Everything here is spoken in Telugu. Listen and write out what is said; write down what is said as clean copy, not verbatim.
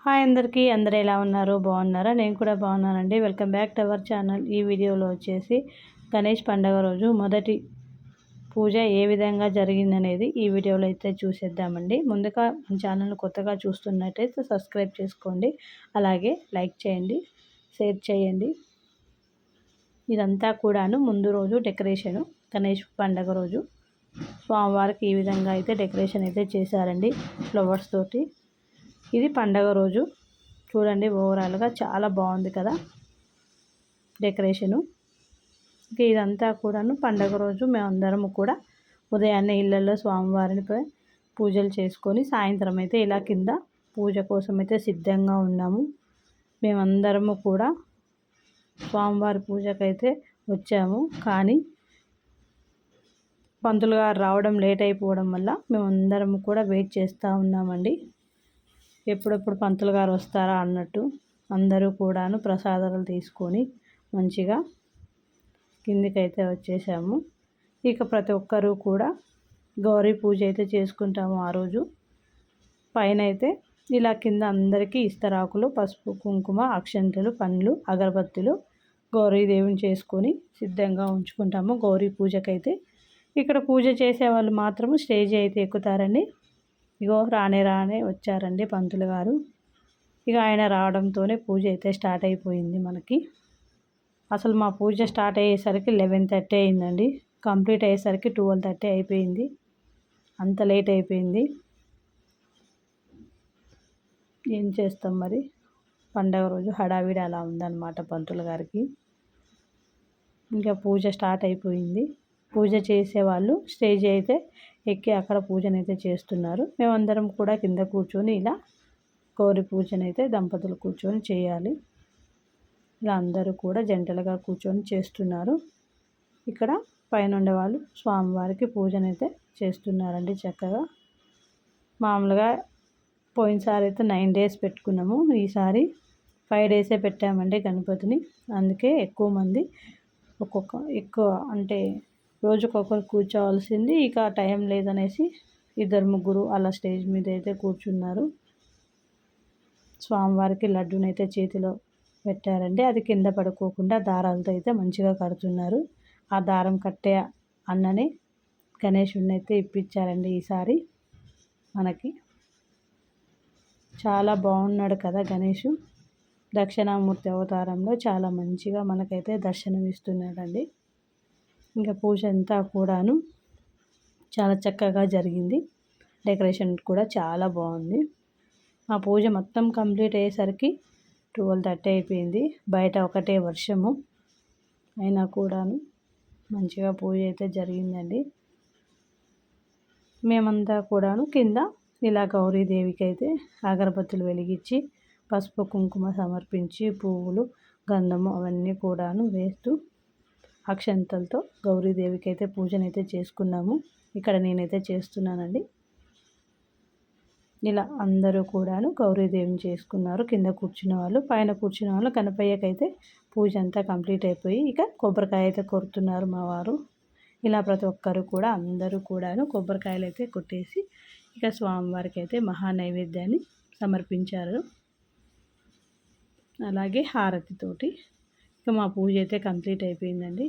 హాయ్ అందరికీ, అందరూ ఎలా ఉన్నారు? బాగున్నారా? నేను కూడా బాగున్నానండి. Welcome back to our channel. ఈ వీడియోలో వచ్చేసి గణేష్ పండుగ రోజు మొదటి పూజ ఏ విధంగా జరిగిందనేది ఈ వీడియోలో అయితే చూసేద్దామండి. ముందుగా మన ఛానల్ కొత్తగా చూస్తున్నట్టయితే సబ్స్క్రైబ్ చేసుకోండి, అలాగే లైక్ చేయండి, షేర్ చేయండి. ఇదంతా కూడాను ముందు రోజు డెకరేషను. గణేష్ పండుగ రోజు స్వామివారికి ఈ విధంగా అయితే డెకరేషన్ అయితే చేశారండి, ఫ్లవర్స్ తోటి. ఇది పండగ రోజు చూడండి, ఓవరాల్గా చాలా బాగుంది కదా డెకరేషను. ఇంకా ఇదంతా కూడాను పండగ రోజు మేమందరము కూడా ఉదయాన్నే ఇళ్ళల్లో స్వామివారిని పూజలు చేసుకొని సాయంత్రం అయితే ఇలా కింద పూజ కోసం అయితే సిద్ధంగా ఉన్నాము. మేమందరము కూడా స్వామివారి పూజకైతే వచ్చాము, కానీ పంతులు గారు రావడం లేట్ అయిపోవడం వల్ల మేమందరము కూడా వెయిట్ చేస్తూ ఉన్నామండి. ఎప్పుడెప్పుడు పంతులు గారు వస్తారా అన్నట్టు అందరూ కూడాను ప్రసాదాలు తీసుకొని మంచిగా కిందికైతే వచ్చేసాము. ఇక ప్రతి ఒక్కరూ కూడా గౌరీ పూజ అయితే చేసుకుంటాము ఆ రోజు. పైన అయితే ఇలా కింద అందరికీ ఇస్తరాకులు, పసుపు, కుంకుమ, అక్షంతలు, పండ్లు, అగరబత్తులు గౌరీదేవిని చేసుకొని సిద్ధంగా ఉంచుకుంటాము గౌరీ పూజకైతే. ఇక్కడ పూజ చేసే వాళ్ళు మాత్రము స్టేజ్ అయితే ఎక్కుతారండి. ఇగో రానే వచ్చారండి పంతులు గారు. ఇక ఆయన రావడంతోనే పూజ అయితే స్టార్ట్ అయిపోయింది మనకి. అసలు మా పూజ స్టార్ట్ అయ్యేసరికి 11:30 అయిందండి. కంప్లీట్ అయ్యేసరికి 12:30 అయిపోయింది. అంత లేట్ అయిపోయింది. ఏం చేస్తాం మరి, పండగ రోజు హడావిడి అలా ఉందన్నమాట పంతులు గారికి. ఇంకా పూజ స్టార్ట్ అయిపోయింది. పూజ చేసేవాళ్ళు స్టేజ్ అయితే ఎక్కి అక్కడ పూజనైతే చేస్తున్నారు. మేమందరం కూడా కింద కూర్చొని ఇలా గౌరీ పూజనైతే దంపతులు కూర్చొని చేయాలి. ఇలా అందరూ కూడా జంటలుగా కూర్చొని చేస్తున్నారు. ఇక్కడ పైన ఉండేవాళ్ళు స్వామివారికి పూజనైతే చేస్తున్నారండి చక్కగా. మామూలుగా పోయినసారి అయితే 9 days పెట్టుకున్నాము, ఈసారి 5 days పెట్టామండి గణపతిని. అందుకే ఎక్కువ మంది ఎక్కువ అంటే రోజుకొకరు కూర్చోవాల్సింది. ఇక టైం లేదనేసి 2-3 అలా స్టేజ్ మీద అయితే కూర్చున్నారు. స్వామివారికి లడ్డూనైతే చేతిలో పెట్టారండి. అది కింద పడుకోకుండా దారాలతో అయితే మంచిగా కడుతున్నారు. ఆ దారం కట్టే అన్ననే గణేషుడిని అయితే ఇప్పించారండి ఈసారి మనకి. చాలా బాగున్నాడు కదా గణేషు. దక్షిణామూర్తి అవతారంలో చాలా మంచిగా మనకైతే దర్శనం ఇస్తున్నాడండి. ఇంకా పూజ అంతా కూడాను చాలా చక్కగా జరిగింది. డెకరేషన్ కూడా చాలా బాగుంది. ఆ పూజ మొత్తం కంప్లీట్ అయ్యేసరికి 12:30 అయిపోయింది. బయట ఒకటే వర్షము అయినా కూడాను మంచిగా పూజ అయితే జరిగిందండి. మేమంతా కూడాను కింద ఇలా గౌరీదేవికి అయితే అగరబత్తులు వెలిగించి పసుపు కుంకుమ సమర్పించి పువ్వులు గంధము అవన్నీ కూడాను వేస్తూ అక్షంతలతో గౌరీదేవికి అయితే పూజనైతే చేసుకున్నాము. ఇక్కడ నేనైతే చేస్తున్నానండి. ఇలా అందరూ కూడాను గౌరీదేవిని చేసుకున్నారు. కింద కూర్చున్న వాళ్ళు, పైన కూర్చున్న వాళ్ళు గణపయ్యకైతే పూజ అంతా కంప్లీట్ అయిపోయి ఇక కొబ్బరికాయ అయితే కొడుతున్నారు మా వారు. ఇలా ప్రతి ఒక్కరు కూడా అందరూ కూడాను కొబ్బరికాయలు అయితే కొట్టేసి ఇక స్వామివారికి అయితే మహా నైవేద్యాన్ని సమర్పించారు. అలాగే హారతితోటి ఇక మా పూజ అయితే కంప్లీట్ అయిపోయిందండి.